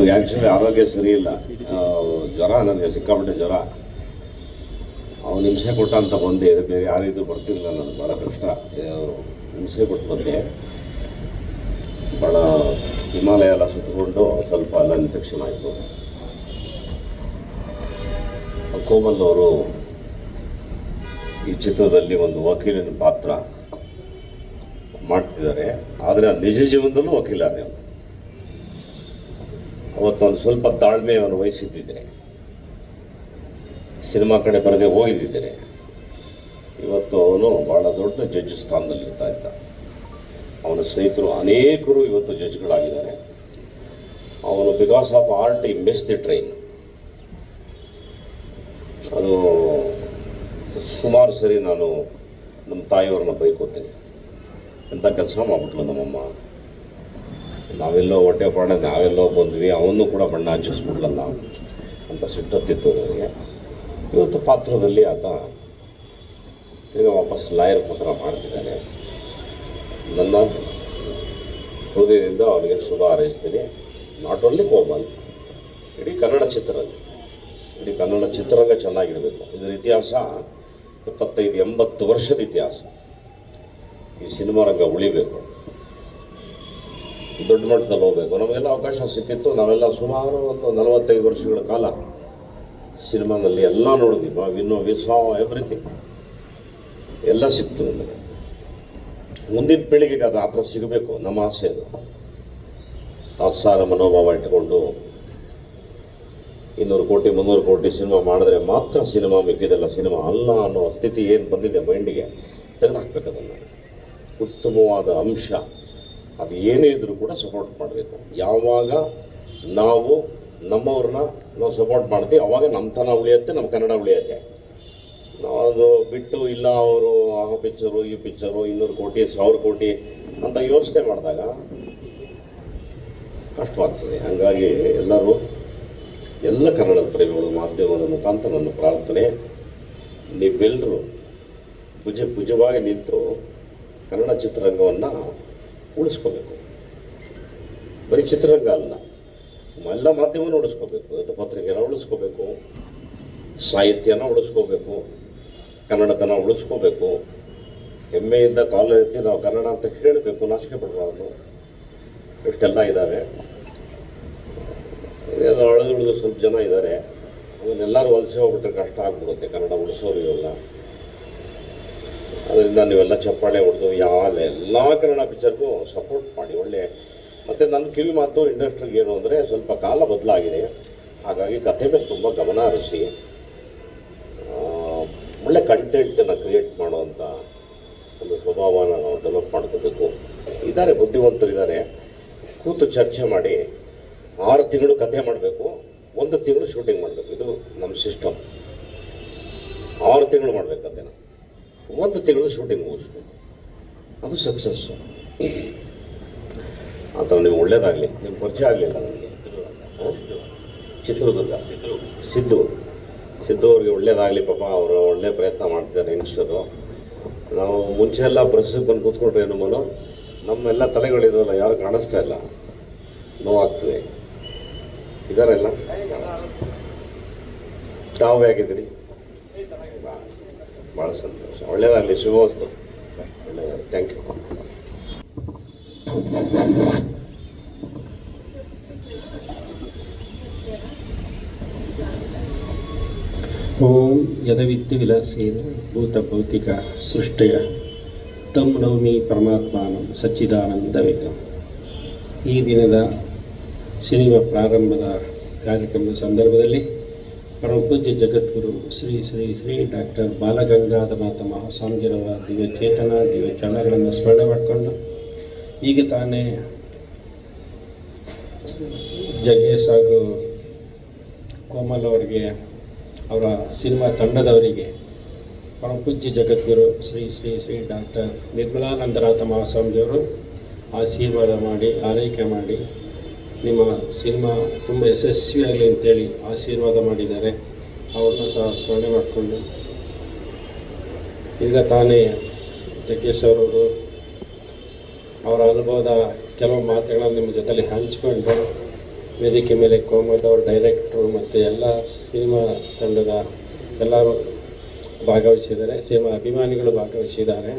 ನನಗೆ ಆ್ಯಕ್ಚುಲಿ ಆರೋಗ್ಯ ಸರಿ ಇಲ್ಲ, ಜ್ವರ, ನನಗೆ ಸಿಕ್ಕಾಪಟ್ಟೆ ಜ್ವರ. ಅವನು ಹಿಂಸೆ ಕೊಟ್ಟ ಅಂತ ಬಂದೆ, ಬೇರೆ ಯಾರಿದ್ರು ಬರ್ತಿಲ್ಲ, ನನಗೆ ಭಾಳ ಕಷ್ಟ. ಹಿಂಸೆ ಕೊಟ್ಟು ಬಂದೆ, ಭಾಳ ಹಿಮಾಲಯ ಎಲ್ಲ ಸುತ್ತಕೊಂಡು ಸ್ವಲ್ಪ ಎಲ್ಲ ಇನ್ಫೆಕ್ಷನ್ ಆಯಿತು. ಕೋಮಲ್ ಅವರು ಈ ಚಿತ್ರದಲ್ಲಿ ಒಂದು ವಕೀಲನ ಪಾತ್ರ ಮಾಡ್ತಿದ್ದಾರೆ, ಆದರೆ ನಿಜ ಜೀವನದಲ್ಲೂ ವಕೀಲನೇ. ಅವತ್ತೊಂದು ಸ್ವಲ್ಪ ತಾಳ್ಮೆ ಅವನು ವಹಿಸಿದ್ದಿದ್ರೆ, ಸಿನಿಮಾ ಕಡೆ ಬರದೆ ಹೋಗಿದ್ದಿದ್ದಾರೆ, ಇವತ್ತು ಅವನು ಭಾಳ ದೊಡ್ಡ ಜಡ್ಜ್ ಸ್ಥಾನದಲ್ಲಿ ಇರ್ತಾ ಇದ್ದ. ಅವನ ಸ್ನೇಹಿತರು ಅನೇಕರು ಇವತ್ತು ಜಡ್ಜ್ಗಳಾಗಿದ್ದಾರೆ. ಅವನು ಬಿಕಾಸ್ ಆಫ್ ಆರ್ಟ್ ಈ ಮಿಸ್ ದಿ ಟ್ರೈನ್. ಅದು ಸುಮಾರು ಸರಿ ನಾನು ನಮ್ಮ ತಾಯಿಯವ್ರನ್ನ ಬೈಕೋತೀನಿ, ಎಂಥ ಕೆಲಸ ಮಾಡ್ಬಿಟ್ಲು ನಮ್ಮಮ್ಮ, ನಾವೆಲ್ಲೋ ಹೊಟ್ಟೆ ಪಾಡ ನಾವೆಲ್ಲೋ ಬಂದ್ವಿ, ಅವನು ಕೂಡ ಬಣ್ಣ ಹಚ್ಚಿಸ್ಬಿಡ್ಲಲ್ಲ ಅಂತ ಸಿಟ್ಟತ್ತಿತ್ತು ನನಗೆ. ಇವತ್ತು ಪಾತ್ರದಲ್ಲಿ ಆತ ತಿರ್ಗಿ ವಾಪಸ್ ಲಾಯರ್ ಪಾತ್ರ ಮಾಡ್ತಿದ್ದಾನೆ. ನನ್ನ ಹೃದಯದಿಂದ ಅವನಿಗೆ ಶುಭ ಹಾರೈಸ್ತೀನಿ. ನಾಟ್ ಓನ್ಲಿ ಕೋಮಲ್, ಇಡೀ ಕನ್ನಡ ಚಿತ್ರರಂಗ ಚೆನ್ನಾಗಿರಬೇಕು. ಇದರ ಇತಿಹಾಸ 75-80 ವರ್ಷದ ಇತಿಹಾಸ. ಈ ಸಿನಿಮಾ ರಂಗ ಉಳಿಬೇಕು, ದೊಡ್ಡ ಮಟ್ಟದಲ್ಲಿ ಹೋಗಬೇಕು. ನಮಗೆಲ್ಲ ಅವಕಾಶ ಸಿಕ್ಕಿತ್ತು. ನಾವೆಲ್ಲ ಸುಮಾರು ಒಂದು 45 ವರ್ಷಗಳ ಕಾಲ ಸಿನಿಮಾನಲ್ಲಿ ಎಲ್ಲ ನೋಡಿದ್ವಿ. ವಿ ಸಾ ಎವ್ರಿಥಿಂಗ್, ಎಲ್ಲ ಸಿಕ್ತು ನಮಗೆ. ಮುಂದಿನ ಪೀಳಿಗೆಗೆ ಅದು ಆ ಥರ ಸಿಗಬೇಕು, ನಮ್ಮ ಆಸೆ. ಅದು ತಾತ್ಸಾರ ಮನೋಭಾವ ಇಟ್ಟುಕೊಂಡು 200 ಕೋಟಿ 300 ಕೋಟಿ ಸಿನಿಮಾ ಮಾಡಿದ್ರೆ ಮಾತ್ರ ಸಿನಿಮಾ, ಮಿಕ್ಕಿದೆಲ್ಲ ಸಿನಿಮಾ ಅಲ್ಲ ಅನ್ನೋ ಸ್ಥಿತಿ ಏನು ಬಂದಿದೆ ಮೈಂಡಿಗೆ, ತೆಗೆದುಹಾಕ್ಬೇಕು. ಅದನ್ನು ಉತ್ತಮವಾದ ಅಂಶ ಅದು ಏನೇ ಇದ್ರೂ ಕೂಡ ಸಪೋರ್ಟ್ ಮಾಡಬೇಕು. ಯಾವಾಗ ನಾವು ನಮ್ಮವ್ರನ್ನ ಸಪೋರ್ಟ್ ಮಾಡ್ತೀವಿ ಅವಾಗ ನಮ್ಮತನ ಉಳಿಯುತ್ತೆ, ನಮ್ಮ ಕನ್ನಡ ಉಳಿಯುತ್ತೆ. ನಾವು ಅದು ಬಿಟ್ಟು ಇಲ್ಲ ಅವರು ಆ ಪಿಕ್ಚರು ಈ ಪಿಕ್ಚರು 200 ಕೋಟಿ 1000 ಕೋಟಿ ಅಂತ ಯೋಚನೆ ಮಾಡಿದಾಗ ಕಷ್ಟವಾಗ್ತದೆ. ಹಾಗಾಗಿ ಎಲ್ಲರೂ, ಎಲ್ಲ ಕನ್ನಡದ ಪ್ರೇಮಿಗಳು, ಮಾಧ್ಯಮದ ಮುಖಾಂತರ ನನ್ನ ಪ್ರಾರ್ಥನೆ, ನೀವೆಲ್ಲರೂ ಭುಜವಾಗಿ ನಿಂತು ಕನ್ನಡ ಚಿತ್ರರಂಗವನ್ನು ಉಳಿಸ್ಕೋಬೇಕು. ಬರೀ ಚಿತ್ರರಂಗ ಅಲ್ಲ, ಎಲ್ಲ ಮಾಧ್ಯಮವನ್ನು ಉಳಿಸ್ಕೋಬೇಕು. ಪತ್ರಿಕೆನ ಉಳಿಸ್ಕೋಬೇಕು, ಸಾಹಿತ್ಯನ ಉಳಿಸ್ಕೋಬೇಕು, ಕನ್ನಡತನ ಉಳಿಸ್ಕೋಬೇಕು. ಹೆಮ್ಮೆಯಿಂದ ಕಾಲ ಎತ್ತಿ ನಾವು ಕನ್ನಡ ಅಂತ ಹೇಳಬೇಕು, ನಾಚಿಕೆ ಪಡಬಾರ್ದು. ಇಷ್ಟೆಲ್ಲ ಇದ್ದಾವೆ. ಅಳೆದುಳಿದು ಸ್ವಲ್ಪ ಜನ ಇದ್ದಾರೆ. ಅದನ್ನೆಲ್ಲರೂ ವಲಸೆ ಹೋಗ್ಬಿಟ್ರೆ ಕಷ್ಟ ಆಗ್ಬಿಡುತ್ತೆ, ಕನ್ನಡ ಉಳಿಸೋರು ಇವೆಲ್ಲ. ಅದರಿಂದ ನೀವೆಲ್ಲ ಚಪ್ಪಾಳೆ ಹೊಡೆದು ಎಲ್ಲ ಕನ್ನಡ ಪಿಕ್ಚರ್ಗೂ ಸಪೋರ್ಟ್ ಮಾಡಿ. ಒಳ್ಳೆ ಮತ್ತು ನನ್ನ ಕಿವಿ ಮಾತು ಇಂಡಸ್ಟ್ರಿಗೆ ಏನು ಅಂದರೆ, ಸ್ವಲ್ಪ ಕಾಲ ಬದಲಾಗಿದೆ. ಹಾಗಾಗಿ ಕಥೆ ಮೇಲೆ ತುಂಬ ಗಮನ ಹರಿಸಿ ಒಳ್ಳೆ ಕಂಟೆಂಟನ್ನು ಕ್ರಿಯೇಟ್ ಮಾಡುವಂಥ ಒಂದು ಸ್ವಭಾವನ ನಾವು ಡೆವಲಪ್ ಮಾಡ್ಕೋಬೇಕು. ಇದ್ದಾರೆ, ಬುದ್ಧಿವಂತರಿದ್ದಾರೆ. ಕೂತು ಚರ್ಚೆ ಮಾಡಿ 6 ತಿಂಗಳು ಕಥೆ ಮಾಡಬೇಕು, 1 ತಿಂಗಳು ಶೂಟಿಂಗ್ ಮಾಡಬೇಕು. ಇದು ನಮ್ಮ ಸಿಸ್ಟಮ್. 6 ತಿಂಗಳು ಮಾಡಬೇಕು ಕಥೆನ, 1 ತಿಂಗಳು ಶೂಟಿಂಗ್ ಮುಗಿಸ್ಬೇಕು. ಅದು ಸಕ್ಸಸ್ಸು. ಆ ಥರ ನೀವು ಒಳ್ಳೇದಾಗಲಿ. ನಿಮ್ಮ ಪರಿಚಯ ಆಗಲಿಲ್ಲ ನನಗೆ. ಚಿತ್ರದುರ್ಗ ಸಿದ್ದು ಅವ್ರಿಗೆ ಒಳ್ಳೇದಾಗಲಿ. ಪಾಪ ಅವರು ಒಳ್ಳೆ ಪ್ರಯತ್ನ ಮಾಡ್ತಿದ್ದಾರೆ ಯಂಗ್ಸ್ಟರು. ನಾವು ಮುಂಚೆ ಎಲ್ಲ ಪ್ರೆಸ್ಸಿಗೆ ಬಂದು ಕೂತ್ಕೊಂಡ್ರೆ ನಮ್ಮೆಲ್ಲ ತಲೆಗಳಿದ್ವಲ್ಲ, ಯಾರು ಕಾಣಿಸ್ತಾ ಇಲ್ಲ, ನೋವಾಗ್ತದೆ. ಇದಾರೆಲ್ಲ ತಾವು ಹೇಗಿದ್ದೀರಿ? ಭಾಳ ಸಂತೋಷ. ಒಳ್ಳೇದಾಗಲಿ, ಶುಭವಸ್ತು. ಒಳ್ಳೆಯದಾಗಲಿ. Thank you. ಓಂ ಯದವಿತ್ತು ವಿಲಾಸೇನ ಭೂತ ಭೌತಿಕ ಸೃಷ್ಟಿಯ ತಂ ನೌಮಿ ಪರಮಾತ್ಮಾನಂ ಸಚ್ಚಿದಾನಂದವೇದಂ. ಈ ದಿನದ ಸಿನಿಮಾ ಪ್ರಾರಂಭದ ಕಾರ್ಯಕ್ರಮದ ಸಂದರ್ಭದಲ್ಲಿ ಪರಮ ಪೂಜ್ಯ ಜಗದ್ಗುರು ಶ್ರೀ ಶ್ರೀ ಶ್ರೀ ಡಾಕ್ಟರ್ ಬಾಲಗಂಗಾಧರನಾಥ ಮಹಾಸ್ವಾಮೀಜಿರವರ ದಿವ್ಯಚೇತನ ದಿವ್ಯಚರಣಗಳನ್ನು ಸ್ಮರಣೆ ಮಾಡಿಕೊಂಡು, ಈಗ ತಾನೇ ಜಗ್ಗೇಶ್ ಹಾಗೂ ಕೋಮಲ್ ಅವರಿಗೆ, ಅವರ ಸಿನಿಮಾ ತಂಡದವರಿಗೆ ಪರಮ ಪೂಜ್ಯ ಜಗದ್ಗುರು ಶ್ರೀ ಶ್ರೀ ಶ್ರೀ ಡಾಕ್ಟರ್ ನಿರ್ಮಲಾನಂದನಾಥ ಮಹಾಸ್ವಾಮೀಜಿಯವರು ಆಶೀರ್ವಾದ ಮಾಡಿ, ಆರೈಕೆ ಮಾಡಿ, ನಿಮ್ಮ ಸಿನಿಮಾ ತುಂಬ ಯಶಸ್ವಿಯಾಗಲಿ ಅಂತೇಳಿ ಆಶೀರ್ವಾದ ಮಾಡಿದ್ದಾರೆ. ಅವ್ರನ್ನ ಸಹ ಸ್ಮರಣೆ ಮಾಡಿಕೊಂಡು, ಈಗ ತಾನೇ ಜಗ್ಗೇಶ್ ಅವರವರು ಅವರ ಅನುಭವದ ಕೆಲವು ಮಾತುಗಳನ್ನು ನಿಮ್ಮ ಜೊತೆಲಿ ಹಂಚಿಕೊಂಡು ವೇದಿಕೆ ಮೇಲೆ ಕೋಮಲ್ ಅವರು ಡೈರೆಕ್ಟ್ರು ಮತ್ತು ಎಲ್ಲ ಸಿನಿಮಾ ತಂಡದ ಎಲ್ಲರೂ ಭಾಗವಹಿಸಿದ್ದಾರೆ, ಸಿನಿಮಾ ಅಭಿಮಾನಿಗಳು ಭಾಗವಹಿಸಿದ್ದಾರೆ.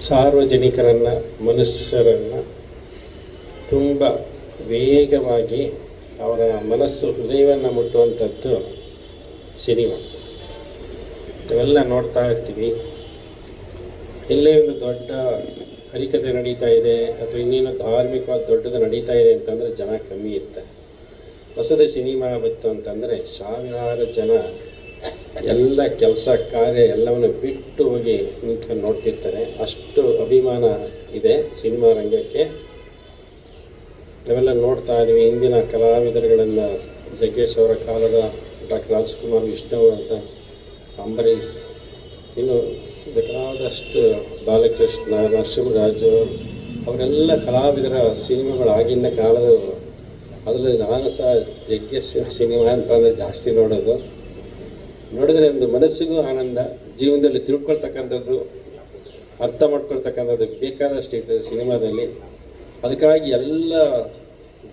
ಸಾರ್ವಜನಿಕರನ್ನು, ಮನುಷ್ಯರನ್ನು ತುಂಬ ವೇಗವಾಗಿ ಅವರ ಮನಸ್ಸು, ಹೃದಯವನ್ನು ಮುಟ್ಟುವಂಥದ್ದು ಸಿನಿಮಾ. ಇವೆಲ್ಲ ನೋಡ್ತಾ ಇರ್ತೀವಿ. ಎಲ್ಲೇ ಒಂದು ದೊಡ್ಡ ಹರಿಕತೆ ನಡೀತಾ ಇದೆ ಅಥವಾ ಇನ್ನೇನು ಧಾರ್ಮಿಕವಾದ ದೊಡ್ಡದು ನಡೀತಾ ಇದೆ ಅಂತಂದರೆ ಜನ ಕಮ್ಮಿ ಇರ್ತಾರೆ. ಹೊಸದು ಸಿನಿಮಾ ಬಂತು ಅಂತಂದರೆ ಸಾವಿರಾರು ಜನ ಎಲ್ಲ ಕೆಲಸ ಕಾರ್ಯ ಎಲ್ಲವನ್ನು ಬಿಟ್ಟು ಹೋಗಿ ನಿಂತ್ಕೊಂಡು ನೋಡ್ತಿರ್ತಾರೆ. ಅಷ್ಟು ಅಭಿಮಾನ ಇದೆ ಸಿನಿಮಾ ರಂಗಕ್ಕೆ. ನಾವೆಲ್ಲ ನೋಡ್ತಾ ಇದ್ದೀವಿ. ಇಂದಿನ ಕಲಾವಿದರುಗಳನ್ನು ಜಗ್ಗೇಶ್ ಅವರ ಕಾಲದ ಡಾಕ್ಟರ್ ರಾಜ್ಕುಮಾರ್, ವಿಷ್ಣುವರ್ಧನ್, ಅಂಬರೀಷ್, ಇನ್ನು ಬೇಕಾದಷ್ಟು ಬಾಲಕೃಷ್ಣ, ನರಸಿಂಹರಾಜು ಅವರೆಲ್ಲ ಕಲಾವಿದರ ಸಿನಿಮಾಗಳು ಆಗಿನ ಕಾಲದವರು. ಅದರಲ್ಲಿ ನಾನು ಸಹ ಜಗ್ಗೇಶ್ ಸಿನಿಮಾ ಅಂತಂದರೆ ಜಾಸ್ತಿ ನೋಡಿದ್ರೆ ಒಂದು ಮನಸ್ಸಿಗೂ ಆನಂದ, ಜೀವನದಲ್ಲಿ ತಿಳ್ಕೊಳ್ತಕ್ಕಂಥದ್ದು, ಅರ್ಥ ಮಾಡ್ಕೊಳ್ತಕ್ಕಂಥದ್ದು ಬೇಕಾದಷ್ಟು ಇದೆ ಸಿನಿಮಾದಲ್ಲಿ. ಅದಕ್ಕಾಗಿ ಎಲ್ಲ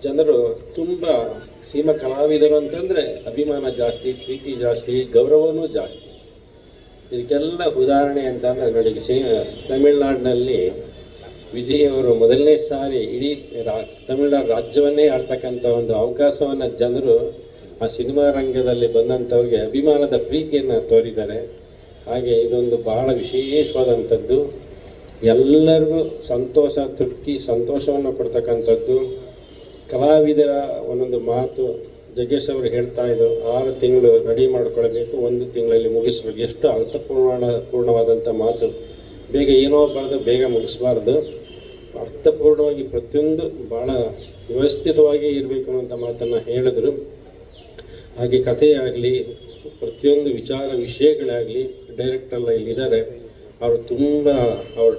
ಜನರು ತುಂಬ ಸಿನಿಮಾ ಕಲಾವಿದರು ಅಂತಂದರೆ ಅಭಿಮಾನ ಜಾಸ್ತಿ, ಪ್ರೀತಿ ಜಾಸ್ತಿ, ಗೌರವವೂ ಜಾಸ್ತಿ. ಇದಕ್ಕೆಲ್ಲ ಉದಾಹರಣೆ ಅಂತಂದರೆ ನೋಡಿ, ತಮಿಳ್ನಾಡಿನಲ್ಲಿ ವಿಜಯ್ ಅವರು ಮೊದಲನೇ ಸಾರಿ ಇಡೀ ತಮಿಳ್ನಾಡು ರಾಜ್ಯವನ್ನೇ ಆಳ್ತಕ್ಕಂಥ ಒಂದು ಅವಕಾಶವನ್ನು ಜನರು ಆ ಸಿನಿಮಾ ರಂಗದಲ್ಲಿ ಬಂದಂಥವ್ರಿಗೆ ಅಭಿಮಾನದ ಪ್ರೀತಿಯನ್ನು ತೋರಿದ್ದಾರೆ. ಹಾಗೆ ಇದೊಂದು ಬಹಳ ವಿಶೇಷವಾದಂಥದ್ದು, ಎಲ್ಲರಿಗೂ ಸಂತೋಷ, ತೃಪ್ತಿ, ಸಂತೋಷವನ್ನು ಕೊಡ್ತಕ್ಕಂಥದ್ದು. ಕಲಾವಿದರ ಒಂದೊಂದು ಮಾತು ಜಗ್ಗೇಶ್ ಅವರು ಹೇಳ್ತಾ ಇದ್ರು, 6 ತಿಂಗಳು ರೆಡಿ ಮಾಡ್ಕೊಳ್ಬೇಕು, 1 ತಿಂಗಳಲ್ಲಿ ಮುಗಿಸ್ಬೇಕು. ಎಷ್ಟು ಅರ್ಥಪೂರ್ಣವಾದಂಥ ಮಾತು. ಬೇಗ ಏನೋ ಬರೆದು ಬೇಗ ಮುಗಿಸ್ಬಾರ್ದು, ಅರ್ಥಪೂರ್ಣವಾಗಿ ಪ್ರತಿಯೊಂದು ಭಾಳ ವ್ಯವಸ್ಥಿತವಾಗಿ ಇರಬೇಕು ಅನ್ನೋಂಥ ಮಾತನ್ನು ಹೇಳಿದ್ರು. ಹಾಗೆ ಕಥೆಯಾಗಲಿ, ಪ್ರತಿಯೊಂದು ವಿಷಯಗಳಾಗಲಿ ಡೈರೆಕ್ಟರ್ಲ್ಲ ಇಲ್ಲಿದ್ದಾರೆ, ಅವರು ತುಂಬ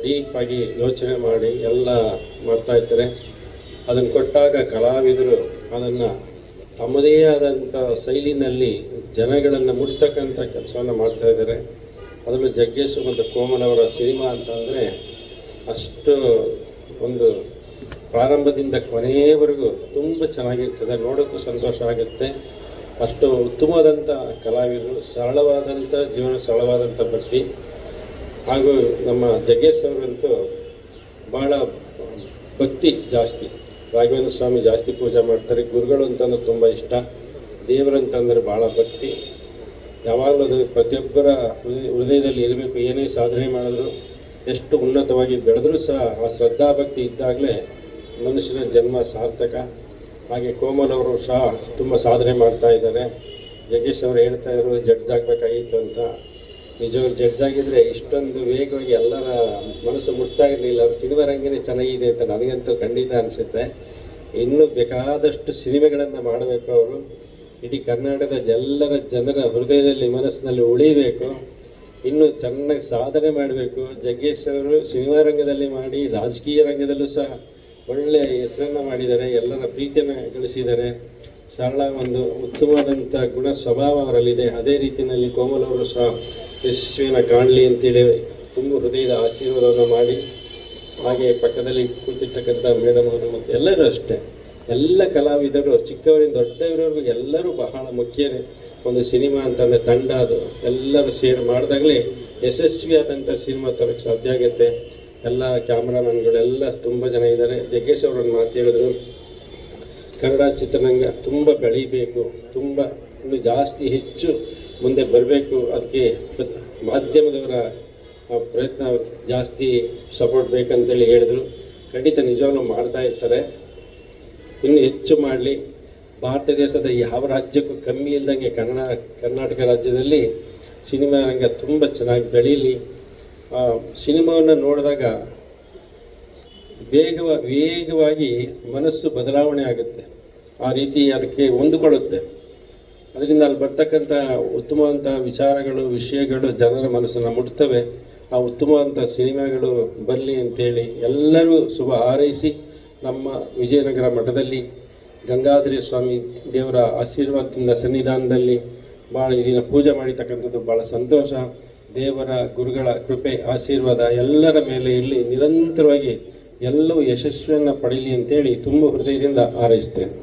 ಡೀಪಾಗಿ ಯೋಚನೆ ಮಾಡಿ ಎಲ್ಲ ಮಾಡ್ತಾಯಿರ್ತಾರೆ. ಅದನ್ನು ಕೊಟ್ಟಾಗ ಕಲಾವಿದರು ಅದನ್ನು ತಮ್ಮದೇ ಆದಂಥ ಶೈಲಿನಲ್ಲಿ ಜನಗಳನ್ನು ಮುಟ್ತಕ್ಕಂಥ ಕೆಲಸವನ್ನು ಮಾಡ್ತಾಯಿದ್ದಾರೆ. ಅದರಲ್ಲೂ ಜಗ್ಗೇಶ್ ಮತ್ತು ಕೋಮಲ್ ಅವರ ಸಿನಿಮಾ ಅಂತಂದರೆ ಅಷ್ಟು ಒಂದು ಪ್ರಾರಂಭದಿಂದ ಕೊನೆಯವರೆಗೂ ತುಂಬ ಚೆನ್ನಾಗಿರ್ತದೆ, ನೋಡೋಕ್ಕೂ ಸಂತೋಷ ಆಗುತ್ತೆ. ಅಷ್ಟು ಉತ್ತಮವಾದಂಥ ಕಲಾವಿದರು, ಸರಳವಾದಂಥ ಜೀವನ, ಸರಳವಾದಂಥ ಭಕ್ತಿ. ಹಾಗೂ ನಮ್ಮ ಜಗ್ಗೇಶ್ ಅವರಂತೂ ಭಾಳ ಭಕ್ತಿ ಜಾಸ್ತಿ. ರಾಘವೇಂದ್ರ ಸ್ವಾಮಿ ಜಾಸ್ತಿ ಪೂಜೆ ಮಾಡ್ತಾರೆ. ಗುರುಗಳು ಅಂತಂದ್ರೆ ತುಂಬ ಇಷ್ಟ. ದೇವರಂತಂದರೆ ಭಾಳ ಭಕ್ತಿ. ಯಾವಾಗಲೂ ಅದು ಪ್ರತಿಯೊಬ್ಬರ ಹೃದಯದಲ್ಲಿ ಇರಬೇಕು. ಏನೇ ಸಾಧನೆ ಮಾಡಿದ್ರು, ಎಷ್ಟು ಉನ್ನತವಾಗಿ ಬೆಳೆದರೂ ಸಹ ಆ ಶ್ರದ್ಧಾಭಕ್ತಿ ಇದ್ದಾಗಲೇ ಮನುಷ್ಯನ ಜನ್ಮ ಸಾರ್ಥಕ. ಹಾಗೆ ಕೋಮಲ್ ಅವರು ಸಹ ತುಂಬ ಸಾಧನೆ ಮಾಡ್ತಾ ಇದ್ದಾರೆ. ಜಗ್ಗೇಶ್ ಅವರು ಹೇಳ್ತಾ ಇದ್ರು ಜಡ್ಜ್ ಆಗಬೇಕಾಗಿತ್ತು ಅಂತ. ನಿಜವಾಗ್ಲೂ ಜಡ್ಜ್ ಆಗಿದ್ದರೆ ಇಷ್ಟೊಂದು ವೇಗವಾಗಿ ಎಲ್ಲರ ಮನಸ್ಸು ಮುಟ್ತಾ ಇರಲಿಲ್ಲ. ಅವ್ರ ಸಿನಿಮಾ ರಂಗನೇ ಚೆನ್ನಾಗಿದೆ ಅಂತ ನನಗಂತೂ ಖಂಡಿತ ಅನಿಸುತ್ತೆ. ಇನ್ನೂ ಬೇಕಾದಷ್ಟು ಸಿನಿಮೆಗಳನ್ನು ಮಾಡಬೇಕು ಅವರು. ಇಡೀ ಕರ್ನಾಟಕದ ಎಲ್ಲರ ಜನರ ಹೃದಯದಲ್ಲಿ, ಮನಸ್ಸಿನಲ್ಲಿ ಉಳಿಬೇಕು. ಇನ್ನೂ ಚೆನ್ನಾಗಿ ಸಾಧನೆ ಮಾಡಬೇಕು. ಜಗ್ಗೇಶ್ ಅವರು ಸಿನಿಮಾ ರಂಗದಲ್ಲಿ ಮಾಡಿ, ರಾಜಕೀಯ ರಂಗದಲ್ಲೂ ಸಹ ಒಳ್ಳೆಯ ಹೆಸರನ್ನು ಮಾಡಿದ್ದಾರೆ, ಎಲ್ಲರ ಪ್ರೀತಿಯನ್ನು ಗಳಿಸಿದ್ದಾರೆ. ಸರಳ ಒಂದು ಉತ್ತಮವಾದಂಥ ಗುಣ ಸ್ವಭಾವ ಅವರಲ್ಲಿದೆ. ಅದೇ ರೀತಿಯಲ್ಲಿ ಕೋಮಲ್ ಅವರು ಸಹ ಯಶಸ್ವಿಯನ್ನು ಕಾಣಲಿ ಅಂತೇಳಿ ತುಂಬ ಹೃದಯದ ಆಶೀರ್ವಾದವನ್ನು ಮಾಡಿ, ಹಾಗೆ ಪಕ್ಕದಲ್ಲಿ ಕೂತಿರ್ತಕ್ಕಂಥ ಮೇಡಮ್ ಅವರು ಮತ್ತು ಎಲ್ಲರೂ ಅಷ್ಟೇ, ಎಲ್ಲ ಕಲಾವಿದರು ಚಿಕ್ಕವರಿಂದ ದೊಡ್ಡವರವರೆಗೂ ಎಲ್ಲರೂ ಬಹಳ ಮುಖ್ಯನೇ. ಒಂದು ಸಿನಿಮಾ ಅಂತಂದರೆ ತಂಡ, ಅದು ಎಲ್ಲರೂ ಸೇರಿ ಮಾಡಿದಾಗಲೇ ಯಶಸ್ವಿಯಾದಂಥ ಸಿನಿಮಾ ತರೋಕ್ಕೆ ಸಾಧ್ಯ ಆಗುತ್ತೆ. ಎಲ್ಲ ಕ್ಯಾಮ್ರಾಮನ್ಗಳೆಲ್ಲ ತುಂಬ ಜನ ಇದ್ದಾರೆ. ಜಗ್ಗೇಶ್ ಅವರನ್ನು ಮಾತು ಹೇಳಿದ್ರು, ಕನ್ನಡ ಚಿತ್ರರಂಗ ತುಂಬ ಬೆಳೀಬೇಕು, ತುಂಬ ಇನ್ನೂ ಜಾಸ್ತಿ ಹೆಚ್ಚು ಮುಂದೆ ಬರಬೇಕು. ಅದಕ್ಕೆ ಮಾಧ್ಯಮದವರ ಪ್ರಯತ್ನ ಜಾಸ್ತಿ ಸಪೋರ್ಟ್ ಬೇಕಂತೇಳಿ ಹೇಳಿದ್ರು. ಖಂಡಿತ ನಿಜವಾಗ್ಲೂ ಮಾಡ್ತಾ ಇರ್ತಾರೆ. ಇನ್ನೂ ಹೆಚ್ಚು ಮಾಡಲಿ. ಭಾರತ ದೇಶದ ಯಾವ ರಾಜ್ಯಕ್ಕೂ ಕಮ್ಮಿ ಇಲ್ದಂಗೆ ಕರ್ನಾಟಕ ರಾಜ್ಯದಲ್ಲಿ ಸಿನಿಮಾ ರಂಗ ತುಂಬ ಚೆನ್ನಾಗಿ ಬೆಳೀಲಿ. ಸಿನಿಮಾವನ್ನು ನೋಡಿದಾಗ ವೇಗವಾಗಿ ಮನಸ್ಸು ಬದಲಾವಣೆ ಆಗುತ್ತೆ. ಆ ರೀತಿ ಅದಕ್ಕೆ ಹೊಂದಿಕೊಳ್ಳುತ್ತೆ. ಅದರಿಂದ ಅಲ್ಲಿ ಬರ್ತಕ್ಕಂಥ ಉತ್ತಮವಾದಂಥ ವಿಚಾರಗಳು, ವಿಷಯಗಳು ಜನರ ಮನಸ್ಸನ್ನು ಮುಟ್ತವೆ. ಆ ಉತ್ತಮವಾದಂಥ ಸಿನಿಮಾಗಳು ಬರಲಿ ಅಂತೇಳಿ ಎಲ್ಲರೂ ಶುಭ ಹಾರೈಸಿ, ನಮ್ಮ ವಿಜಯನಗರ ಮಠದಲ್ಲಿ ಗಂಗಾಧರ ಸ್ವಾಮಿ ದೇವರ ಆಶೀರ್ವಾದದಿಂದ ಸನ್ನಿಧಾನದಲ್ಲಿ ಭಾಳ ಇದನ್ನು ಪೂಜೆ ಮಾಡಿರ್ತಕ್ಕಂಥದ್ದು ಭಾಳ ಸಂತೋಷ. ದೇವರ ಗುರುಗಳ ಕೃಪೆ ಆಶೀರ್ವಾದ ಎಲ್ಲರ ಮೇಲೆ ಇರಲಿ, ನಿರಂತರವಾಗಿ ಎಲ್ಲವೂ ಯಶಸ್ವಿಯನ್ನು ಪಡೀಲಿ ಅಂತೇಳಿ ತುಂಬ ಹೃದಯದಿಂದ ಹಾರೈಸ್ತೇನೆ.